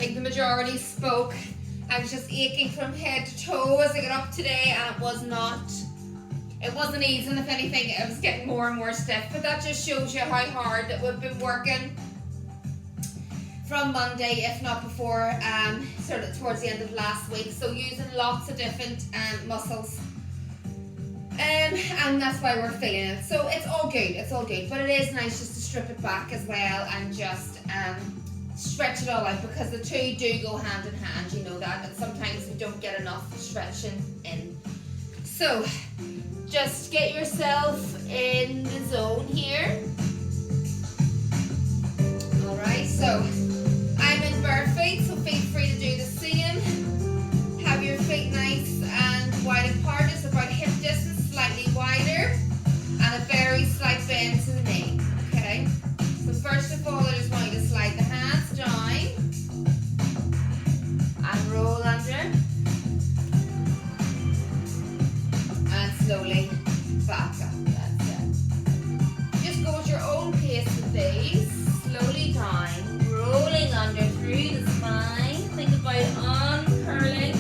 think the majority spoke. I was just aching from head to toe as I got up today, and it wasn't easing. If anything, it was getting more and more stiff, but that just shows you how hard that we've been working from Monday, if not before, sort of towards the end of last week. So using lots of different muscles, and that's why we're feeling it. So it's all good, but it is nice just to strip it back as well and just stretch it all out, because the two do go hand in hand, you know that, and sometimes we don't get enough stretching in. So just get yourself in the zone here. Alright, so I'm in bare feet, so feel free to do the same. Have your feet nice and wide apart, just about hip distance, slightly wider, and a very slight bend to the knee. Okay, so first of all, I just want you to slide the hands down and roll under, and slowly back up. That's it. Just go at your own pace with these. Slowly down, rolling under through the spine. Think about uncurling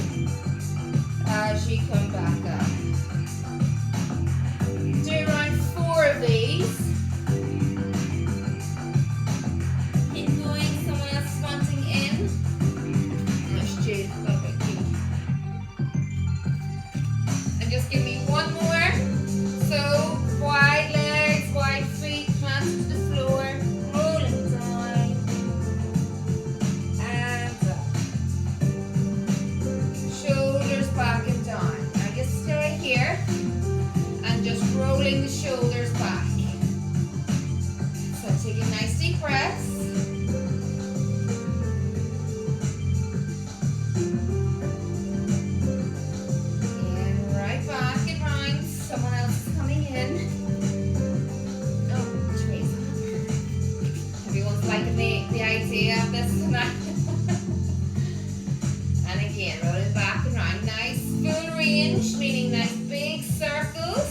as you come back up. Do around 4 of these. Keep going. Someone else wanting in. There's Jude. And just give me one more. So wide legs, wide feet, planted to the floor. Rolling down and up. Shoulders back and down. Now just stay here and just rolling the shoulders back. So take a nice deep breath. And right back and round. Someone else is coming in. Oh, Teresa. Everyone's liking the idea of this tonight. And again, roll it back and round. Nice full range, meaning nice big circles.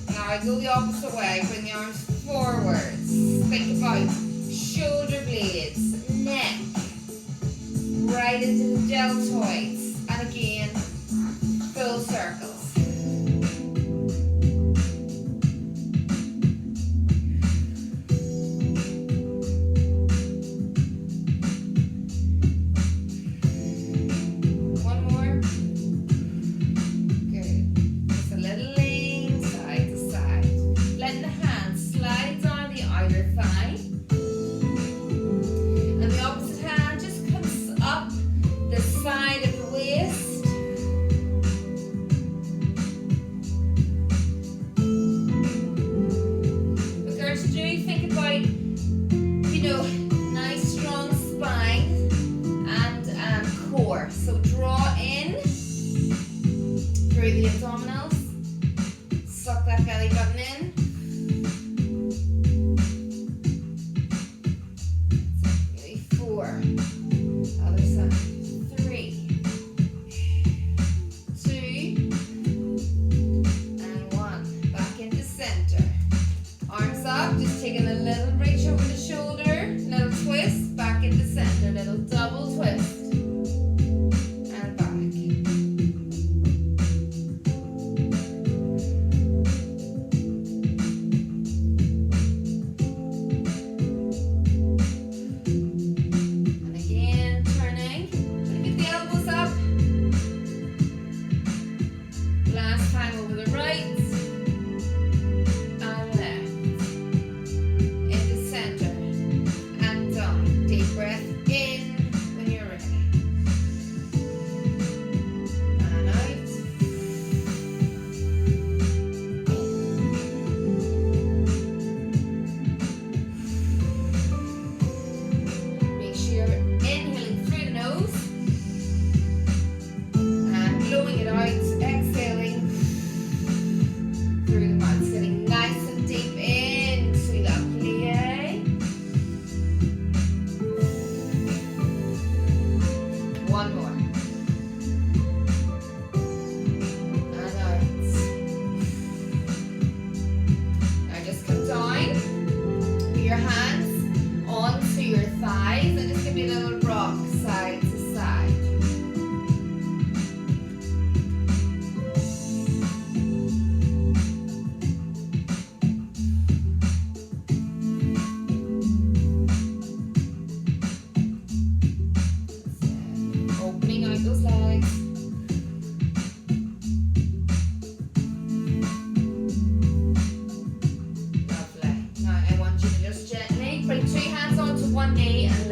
Now I go the opposite way. Bring the arms forwards. Think about shoulder blades, neck, right into the deltoids. And again, full circles. So draw in through the abdominals, suck that belly button in. Really 4, other side, 3, 2, and 1. Back into center. Arms up, just taking a little reach over the shoulder, little twist, back into center, little double twist.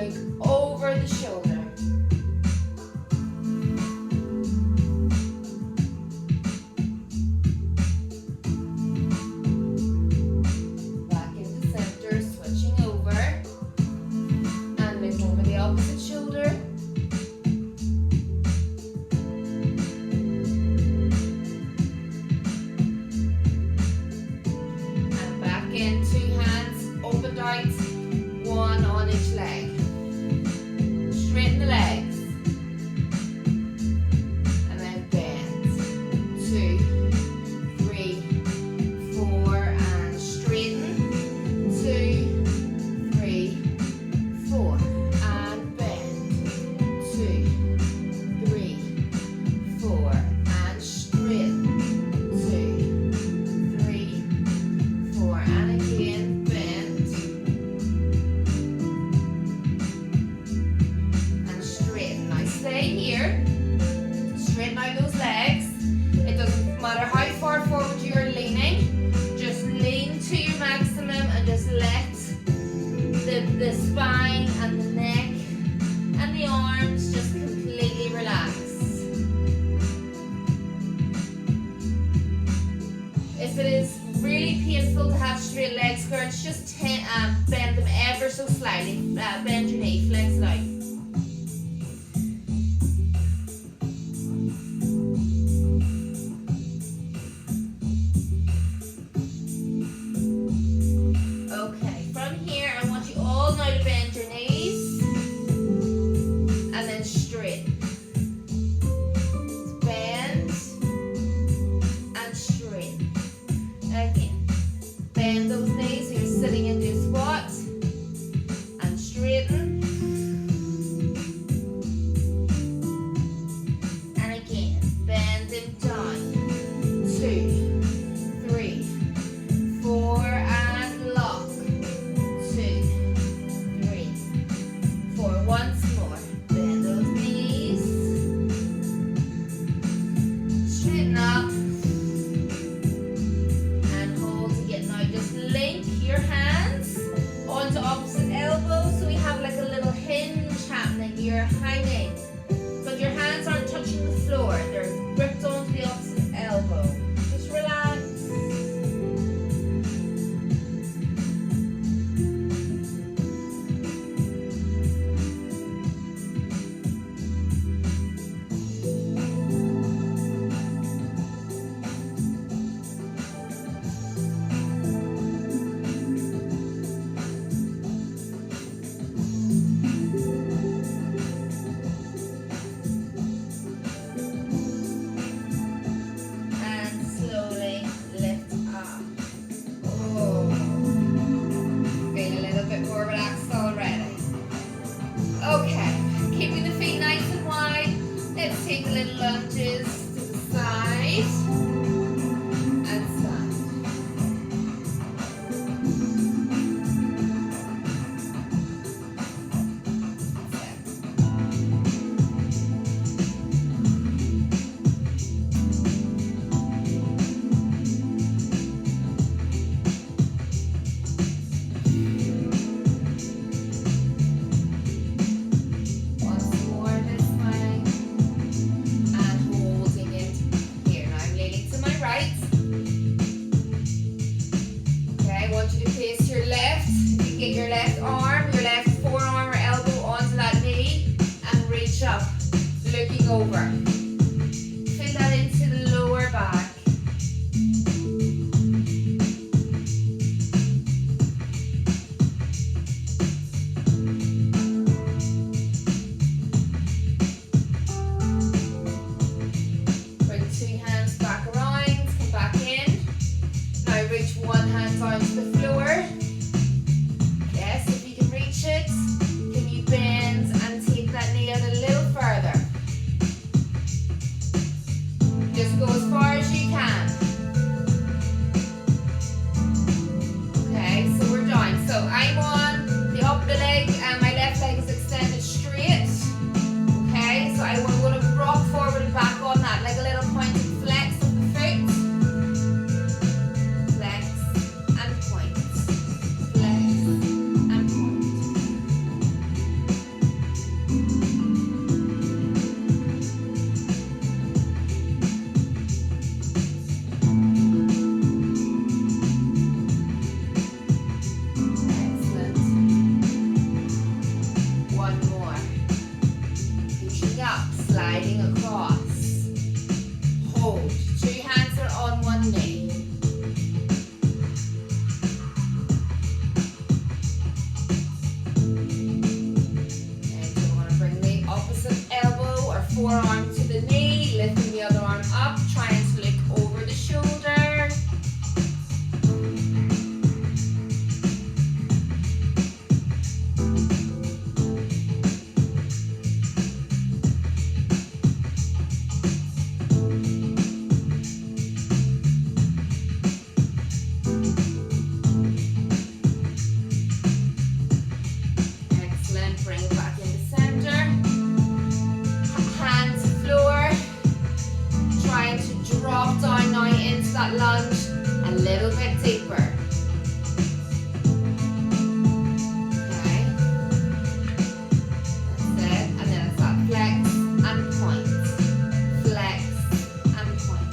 look over the shoulder. Back into center, switching over. And look over the opposite shoulder. And back in, two hands opened out, one on each leg. Straighten the legs. And then bend. 2, 3, 4, and straighten. 2, 3, 4, and bend. 2, 3, 4, and straighten. 2, 3, 4, and again bend. And straighten. Now stay here. Straighten out those legs. It doesn't matter how far forward you're leaning. Just lean to your maximum and just let the spine and the neck and the arms just completely relax. If it is really painful to have straight leg skirts, just bend them ever so slightly. Bend your knee, flex it out. Okay, from here I want you all now to bend your knees and then straighten. Bend and straighten. Again, bend those knees so you're sitting into a squat and straighten. And again, bend them down. 2, 3, 4, and lock. 2, 3, 4. Once more. Bend those knees. Straighten up. And hold again. Now just link your hands onto opposite elbows so we have like a little hinge happening. You're hanging, but your hands aren't touching the floor. They're gripped onto the opposite elbow. Just relax. that lunge a little bit deeper. Okay. That's it. And then it's that flex and point. Flex and point.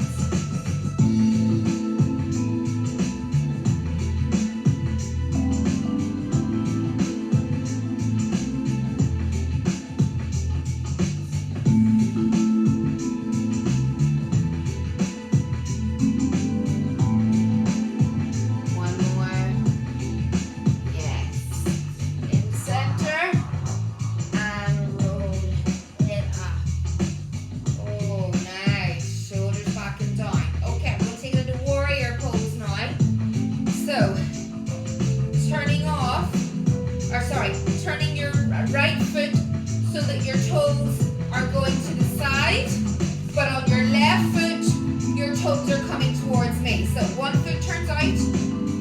Turning your right foot so that your toes are going to the side, but on your left foot, your toes are coming towards me. So one foot turns out,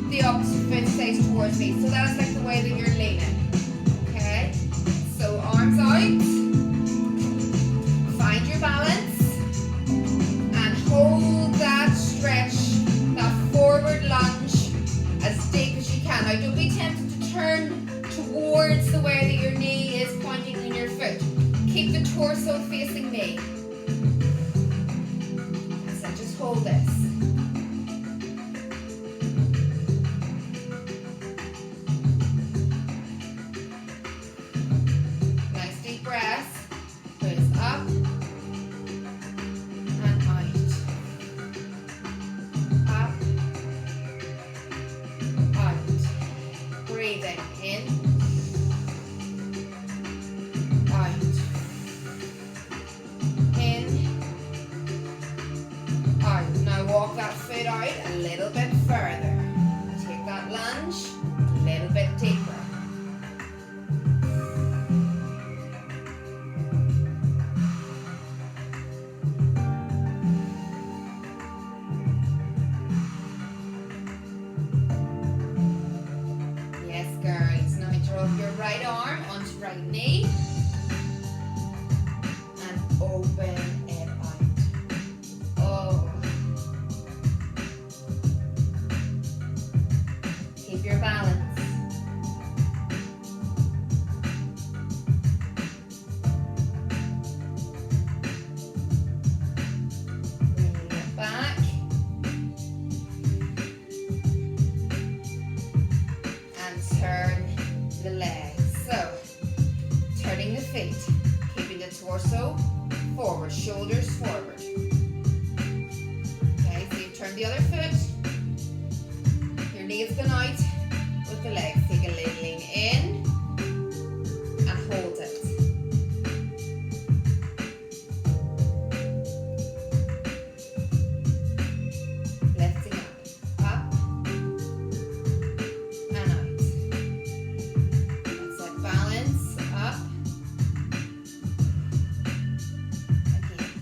the opposite foot stays towards me. So that is like the way that you're leaning. Okay? So arms out, find your balance, and hold that stretch, that forward lunge as deep as you can. Now don't be tempted to turn towards the way that your knee is pointing in your foot. Keep the torso facing me. So just hold this. Nice deep breath. Breathe up and out. Up, out. Breathing in. Walk that foot out a little bit further. Take that lunge a little bit deeper. Yes, girls. Now drop your right arm onto right knee and open it out. Oh. Your balance. Bring it back. And turn the legs. So, turning the feet, keeping the torso forward, shoulders forward. Okay, so you've turned the other foot. Your knee has gone out. With the legs, take a little lean in and hold it. Lifting up and out. That's it, balance, up, again.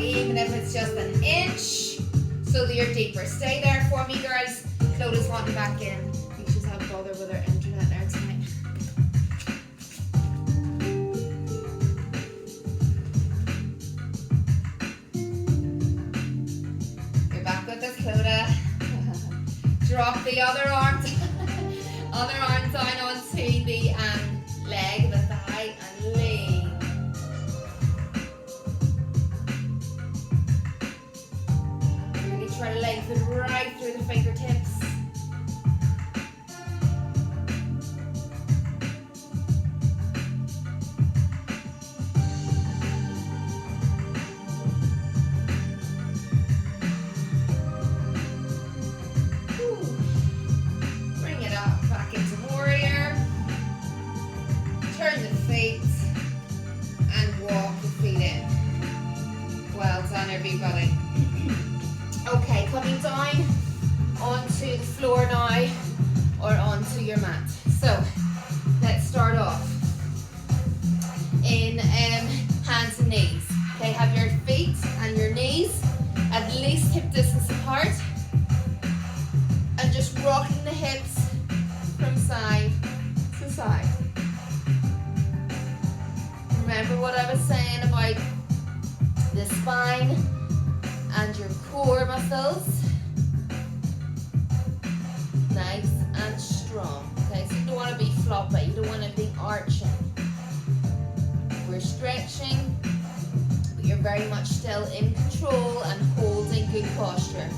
Even if it's just an inch, so that you're deeper. Stay there for me, guys. Clodagh's wanting back in. I think she's having bother with her internet there tonight. You're back with us, Clodagh. Drop the other arm, other arm down onto the leg, the thigh, and lean. Try to lengthen right through the fingertips. Bring it up, back into warrior. Turn the feet and walk the feet in. Well done, everybody. Okay, coming down onto the floor now, or onto your mat. So, let's start off. in hands and knees. Okay, have your feet and your knees at least hip distance apart, and just rocking the hips from side to side. Remember what I was saying about the spine and your core muscles. Nice and strong. Okay, so you don't want to be floppy, you don't want to be arching. We're stretching, but you're very much still in control and holding good posture.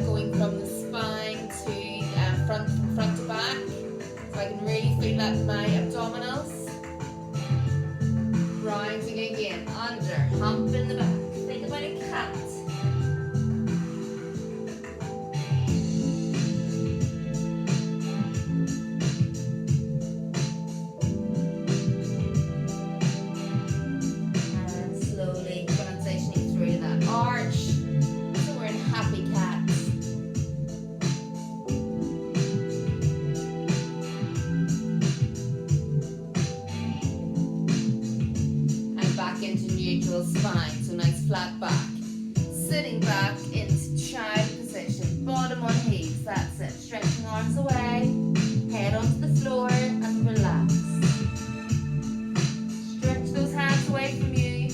Going from the spine to front to back, so I can really feel that in my abdominals. Rising again, under, hump in the back. Think about a cat. And slowly transitioning through that arch. So we're in happy cat. Into neutral spine, so nice flat back. Sitting back into child position, bottom on heels, that's it. Stretching arms away, head onto the floor and relax. Stretch those hands away from you.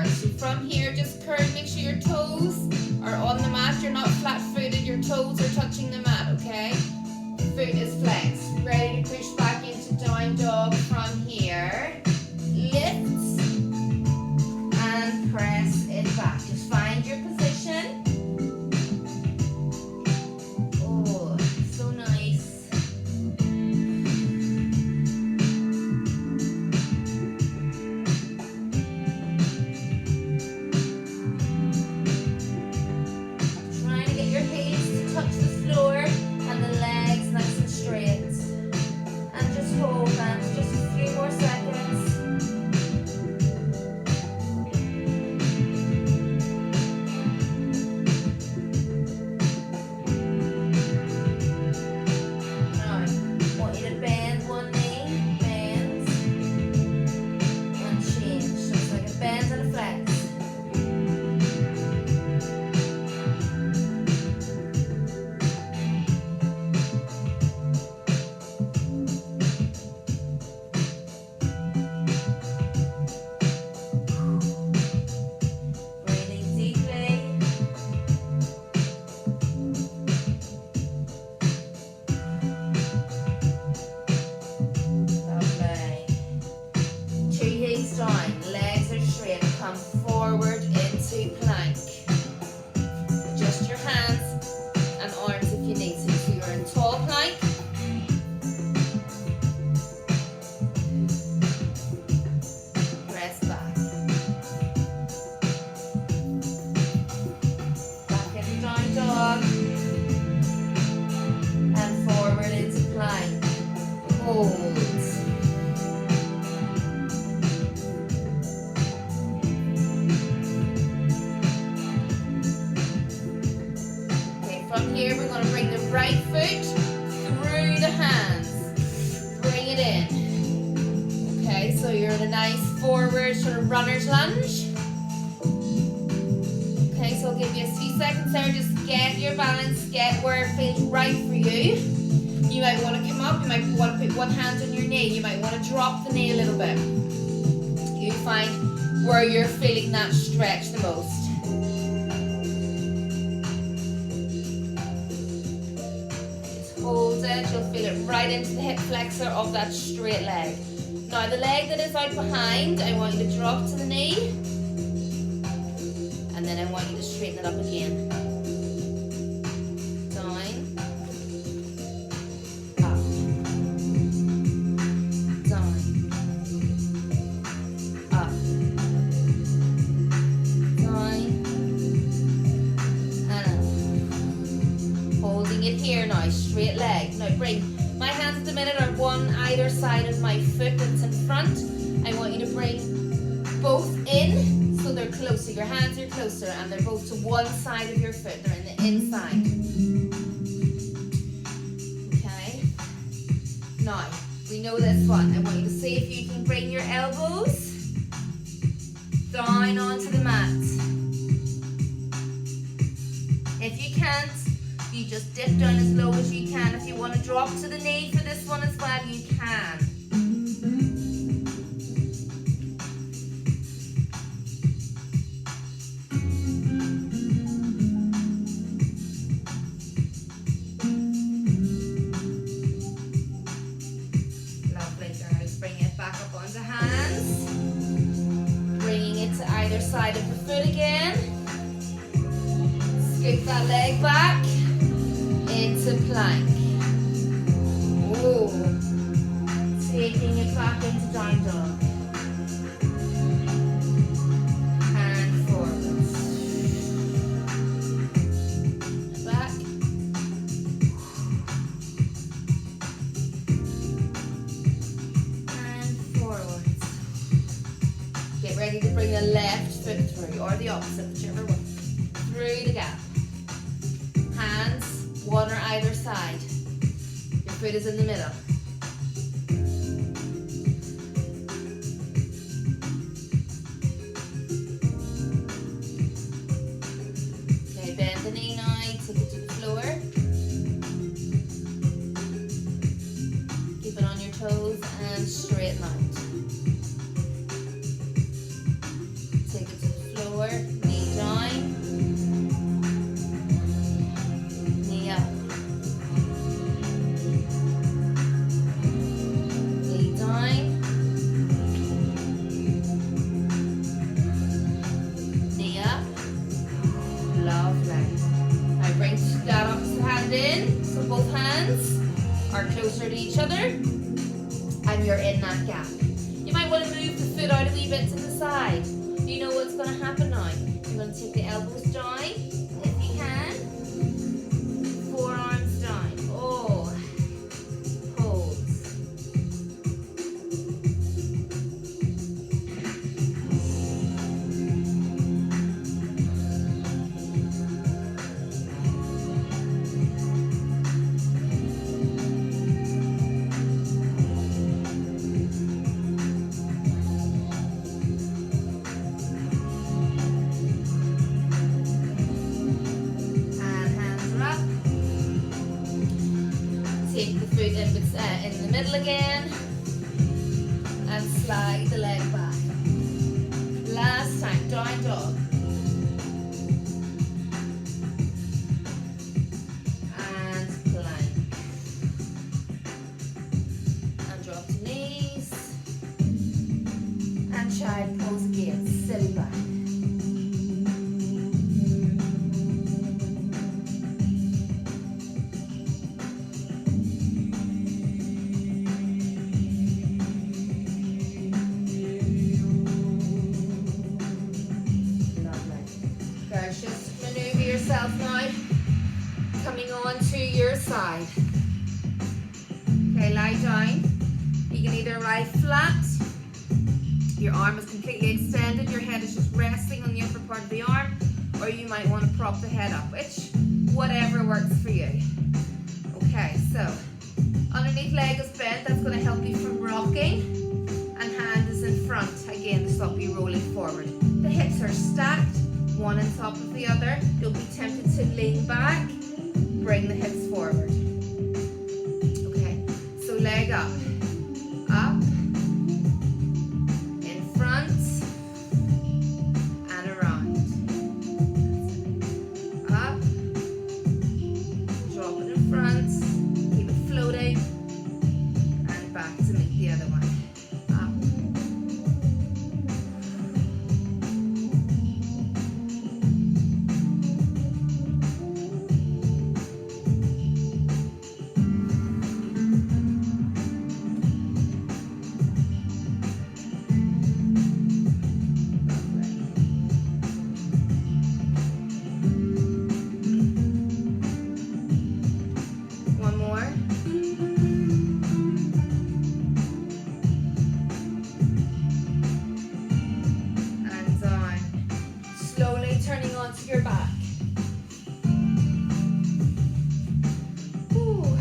So from here, just curve, make sure your toes are on the mat. You're not flat-footed, your toes are touching the mat, okay? Foot is flexed. Ready to push back into down dog from here. Lift and press it back. Just find your position. Oh, so nice. dog. And forward into plank. Hold. Okay, from here we're going to bring the right foot through the hands. Bring it in. Okay, so you're in a nice forward sort of runner's lunge. Okay, so I'll give you a few seconds there. Just get your balance, get where it feels right for you. You might want to come up, you might want to put one hand on your knee, you might want to drop the knee a little bit. You find where you're feeling that stretch the most. Just hold it, you'll feel it right into the hip flexor of that straight leg. Now the leg that is out behind, I want you to drop to the knee. And then I want you to straighten it up again. Down. Up. Down. Up. Down. And up. Holding it here now, straight leg. Now bring, my hands at the minute are one either side of my foot that's in front. I want you to bring both in. So they're closer, your hands are closer and they're both to one side of your foot, they're in the inside. Okay, now we know this one. I want you to see if you can bring your elbows down onto the mat. If you can't, you just dip down as low as you can. If you want to drop to the knee for this one as well, you can. Side of the foot again. Scoop that leg back into plank. Oh, taking it back into down dog. And forward. Back. And forward. Get ready to bring the left foot through, or the opposite, whichever one. Through the gap. Hands, one or either side. Your foot is in the middle. Okay, bend the knee now, take it to the floor. Keep it on your toes and straighten out. Knee down, knee up, knee down, knee up. Lovely. Now bring that opposite hand in, so both hands are closer to each other and you're in that gap. You might want to move the foot out a wee bit to the side. You know what's going to happen now. You're going to take the elbows down, if you can. Forearms down. Oh, hold. Take the foot in the middle again and slide the leg back. Last time, down dog. And plank. And drop to knees. And child pose again, sit back. coming on to your side. Okay, lie down. You can either lie flat, your arm is completely extended, your head is just resting on the upper part of the arm, or you might want to prop the head up, whatever works for you. Okay, so underneath leg is bent, that's going to help you from rocking, and hand is in front, again to stop you rolling forward. The hips are stacked, one on top of the other. Don't be tempted to lean back, bring the hips forward. Okay, so leg up, in front, and around. Up, drop it in front, keep it floating, and back to meet the other one. Up. One more. And down. Slowly turning onto your back. Ooh.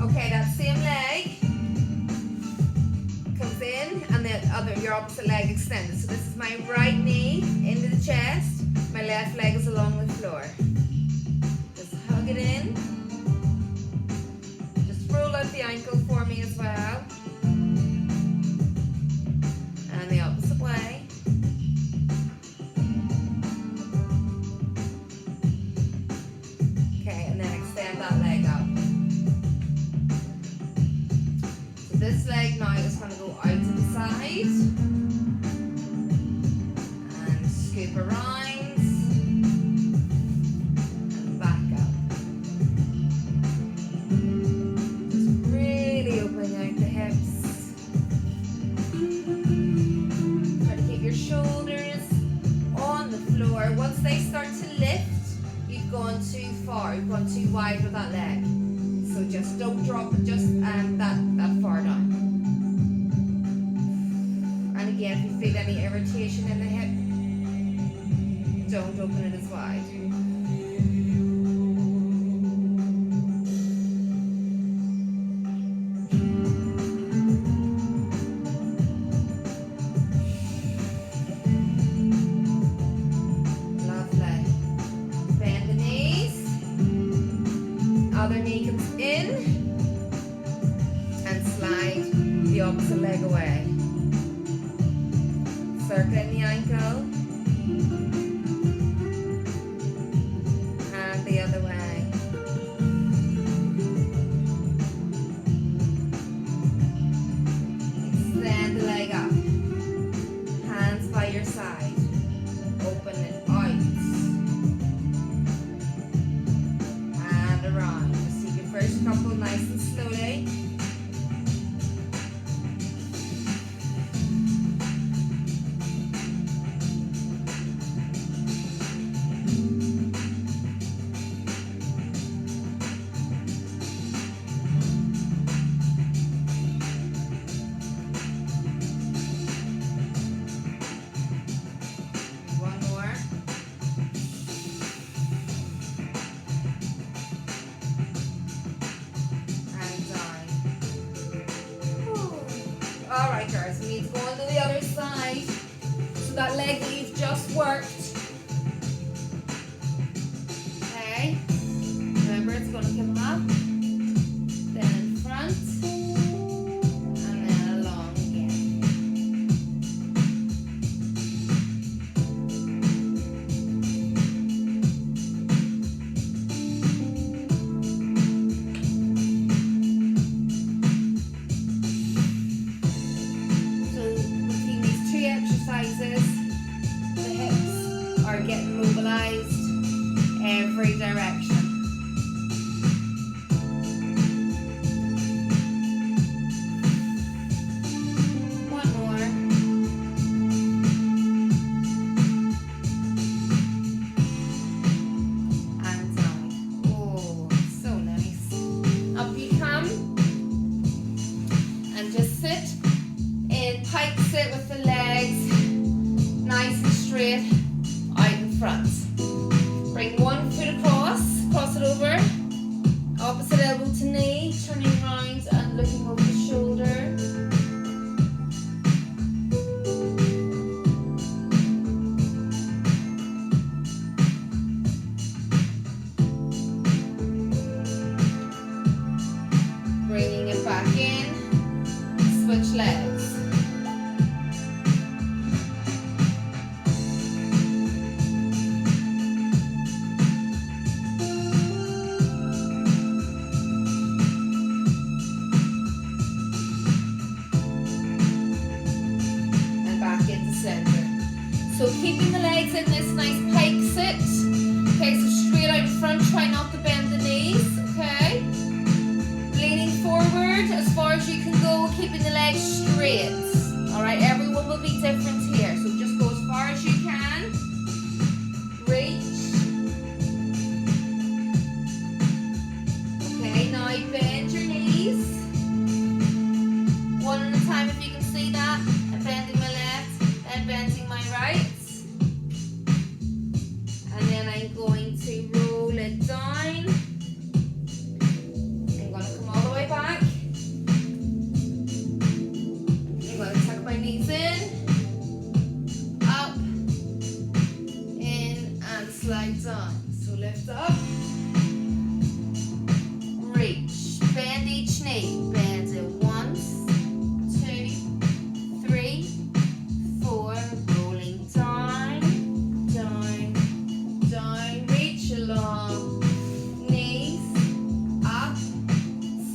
Okay, that same leg comes in, and your opposite leg extended. So this is my right knee into the chest. My left leg is along the floor. Just hug it in. Roll out the ankle for me as well. And the opposite way. Okay, and then extend that leg up. So this leg now is going to go out to the side. And scoop around. Once they start to lift, you've gone too far, you've gone too wide with that leg. So just don't drop it just that far down. And again, if you feel any irritation in the hip, don't open it as wide. Other knee comes in and slide the opposite leg away. Circling the ankle and the other way. Extend the leg up. Hands by your side. Open it out. Around. Just take your first couple nice and slowly. One more. Alright girls, we need to go on to the other side. So that leg that you've just worked. Okay. Remember, it's going to come up, then in front, and then along again. Exercises, the hips are getting mobilized every direction. Opposite elbow to knee, turning round and looking over the shoulder. Bringing it back in, switch legs. So keeping the legs in this nice pike sit. Okay, so straight out in front, try not to bend the knees, okay? Leaning forward as far as you can go, keeping the legs straight. All right, everyone will be different here, so just go as far as you can. Reach. Okay, now bend your knees. One at a time if you can see that. I'm bending my left and bending my right. And then I'm going to roll it down. I'm going to come all the way back. I'm going to tuck my knees in, up, in, and slide down. So lift up, reach, bend each knee, bend it once, 2, 3, 4, rolling down, down, down, reach along, knees, up,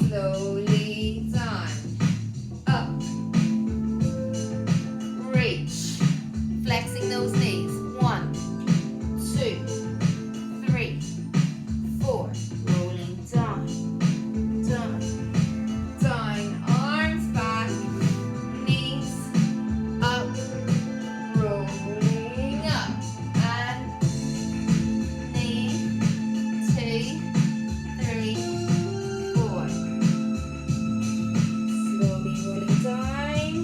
slowly down, up, reach, flexing those knees, 1, 2, 3, 4, rolling down, down, down, arms back, knees, up, rolling up, and knee, 2, 3, 4. Slowly rolling down,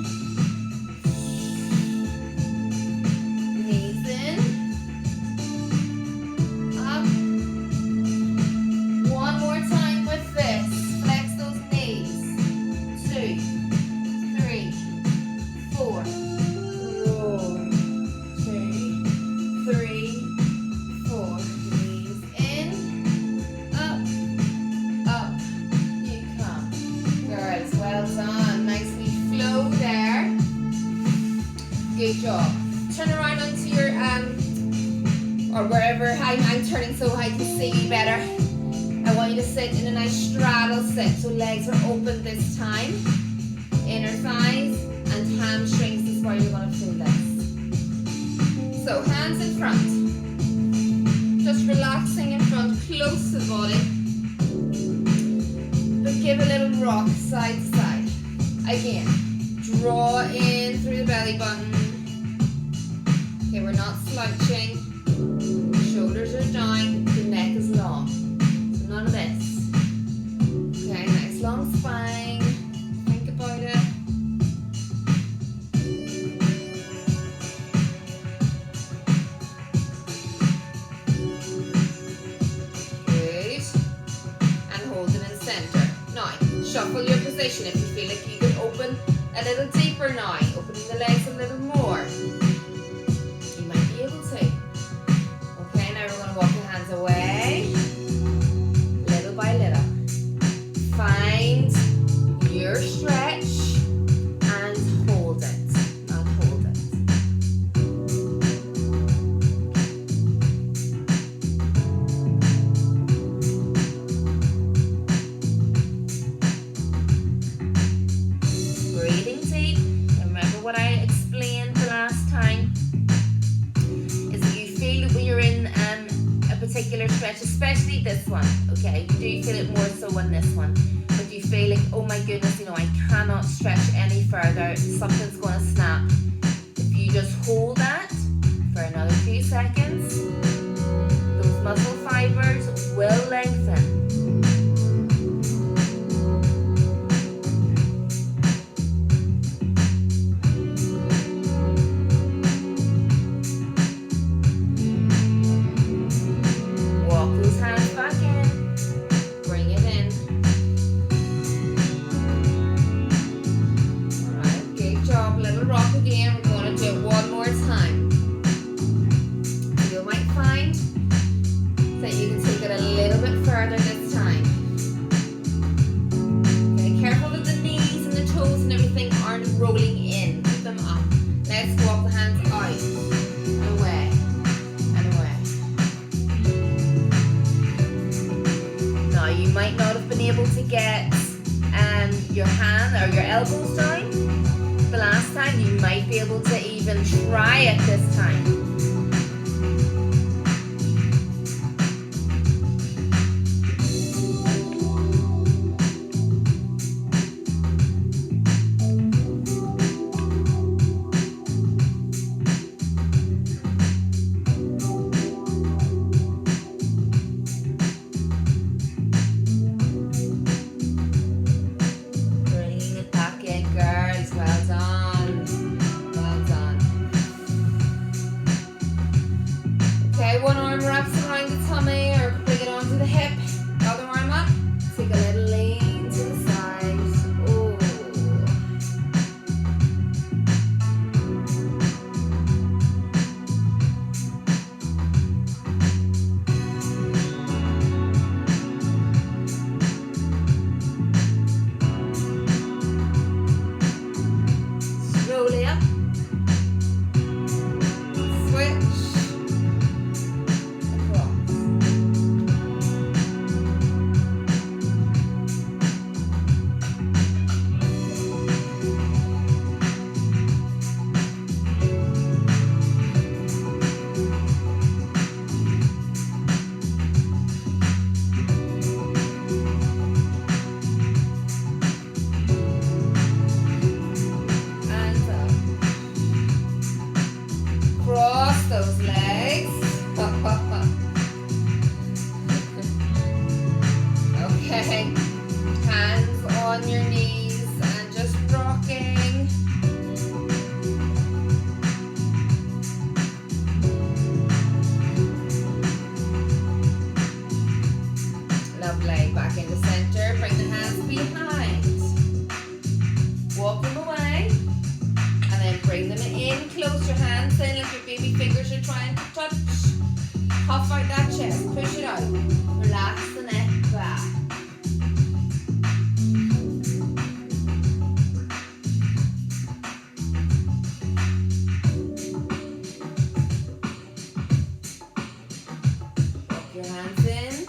knees in, up. One more time with this. Flex those knees. 2, 3, 4. Roll. 2, 3, 4. Knees in, up, up. You come. Girls, well done. Nice wee flow there. Good job. Turn around onto your or wherever I'm turning so I can see you better. I want you to sit in a nice straddle sit. So legs are open this time. Inner thighs and hamstrings is where you're going to feel this. So hands in front. Just relaxing in front, close to the body. But give a little rock side to side. Again, draw in through the belly button. Okay, we're not slouching. Shoulders are down, the neck is long. So none of this. Okay, nice long spine. Think about it. Good. And hold it in center. Now, shuffle your position if you feel like you can open a little deeper now. Opening the legs a little more. You might be able to. Okay, now we're going to walk your hands away. Little by little. Find your stretch and hold it. And hold it. Breathing deep. Remember what I explained the last time? Is that you feel it when you're in a particular stretch, especially this one, okay? You do feel it more so on this one. But you feel like, oh my goodness, I cannot stretch any further. Something's going to snap. If you just hold that for another few seconds, those muscle fibers will lengthen. Walk those hands back in. Bring it in. might not have been able to get your hand or your elbows down the last time. You might be able to even try it this time. One arm wraps around the tummy or bring it onto the hip. Other arm up. Take a little lean to the side. Oh. Slowly up. Switch. Cross those legs. Okay. Hands on your knees and just rocking. Lovely. Back into center. Bring the hands behind. Walk them away. And then bring them in, close your hands in like your baby fingers are trying to touch. Puff out that chest, push it out. Relax the neck back. Walk your hands in.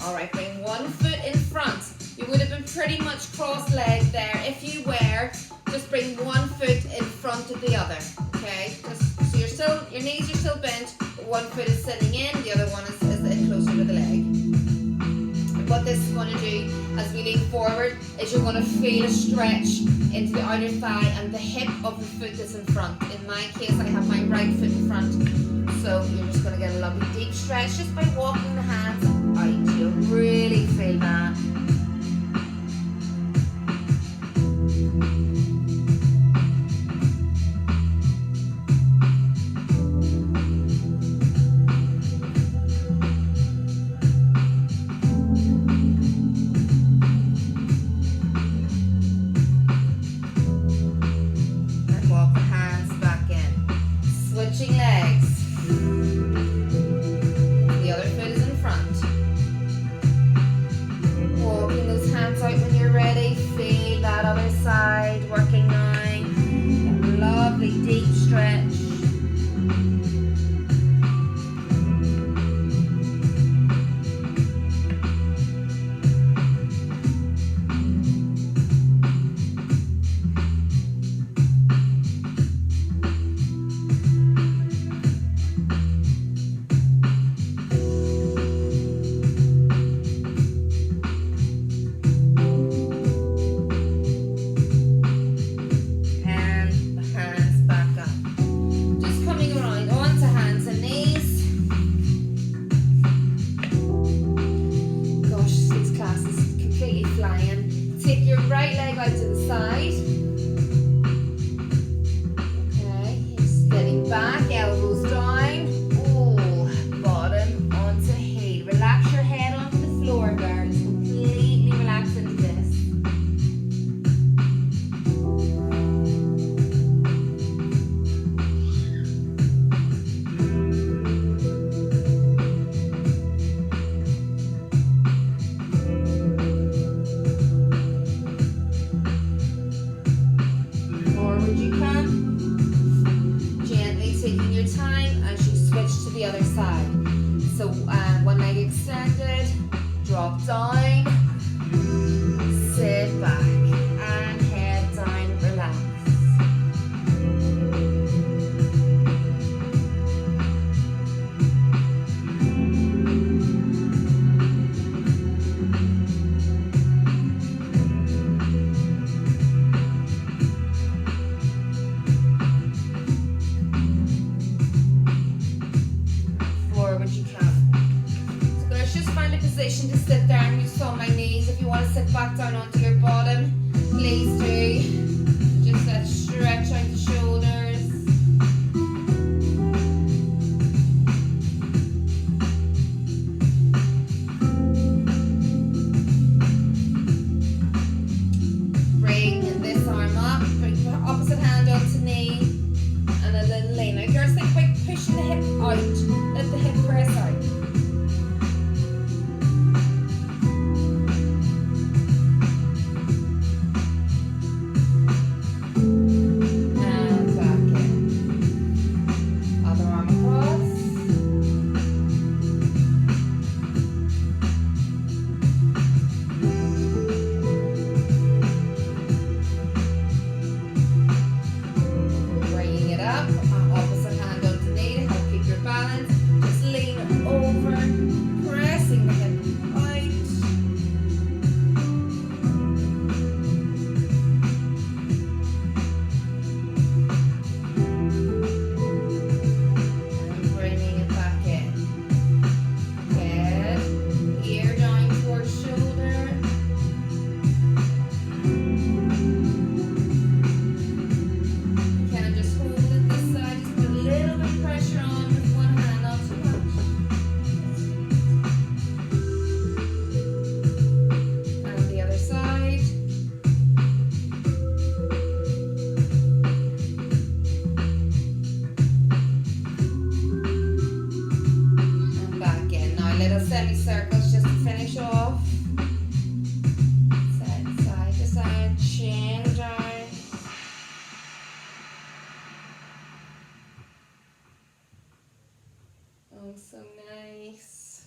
Alright, bring one foot in front. You would have been pretty much cross-legged there. If you were, just bring one foot in front of the other, okay? Just so your knees are still bent, but one foot is sitting in, the other one is in closer to the leg. And what this is going to do as we lean forward is you're going to feel a stretch into the outer thigh and the hip of the foot that's in front. In my case, I have my right foot in front, so you're just going to get a lovely deep stretch just by walking the hands out. You'll really feel that. Switching legs. The other foot is in front. drop down, sit back, and head down, relax. Forward you can. So guys, just find a position to sit there and use on my knees. If you want to sit back down onto your bottom, please do. Just that stretch out the shoulders. Bring this arm up, bring the opposite hand onto knee, and a little lean. Now girls, think about pushing the hip out. Let the hip press out. And back in. Other arm across. Bringing it up. Opposite hand onto knee to help keep your balance. Just lean over, pressing the hip out. And bringing it back in. Good. Ear down towards shoulder. You can just hold it this side. Just put a little bit of pressure on with one hand, not too much. And the other side. And back in. Now little semicircles just to finish off. Side to side, chin down. Oh, so nice.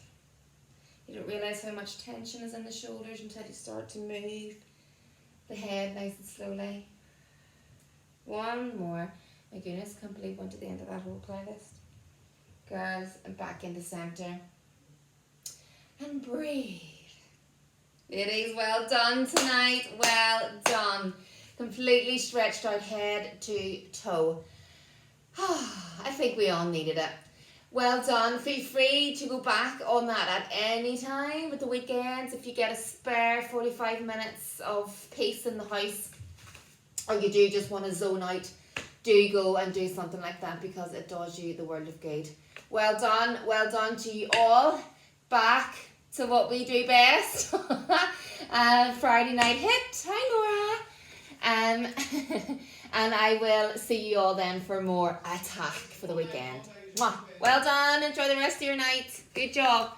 You don't realize how much tension is in the shoulders until you start to move the head nice and slowly. One more. My goodness, can't believe we went to the end of that whole playlist. Girls, and back into center. And breathe. Ladies, well done tonight. Well done. Completely stretched out head to toe. I think we all needed it. Well done. Feel free to go back on that at any time at the weekends if you get a spare 45 minutes of peace in the house, or you do just want to zone out. Do go and do something like that because it does you the world of good. Well done. Well done to you all. Back to what we do best. Friday night hit. Hi, Nora. And I will see you all then for more attack for the weekend. Well done. Enjoy the rest of your night. Good job.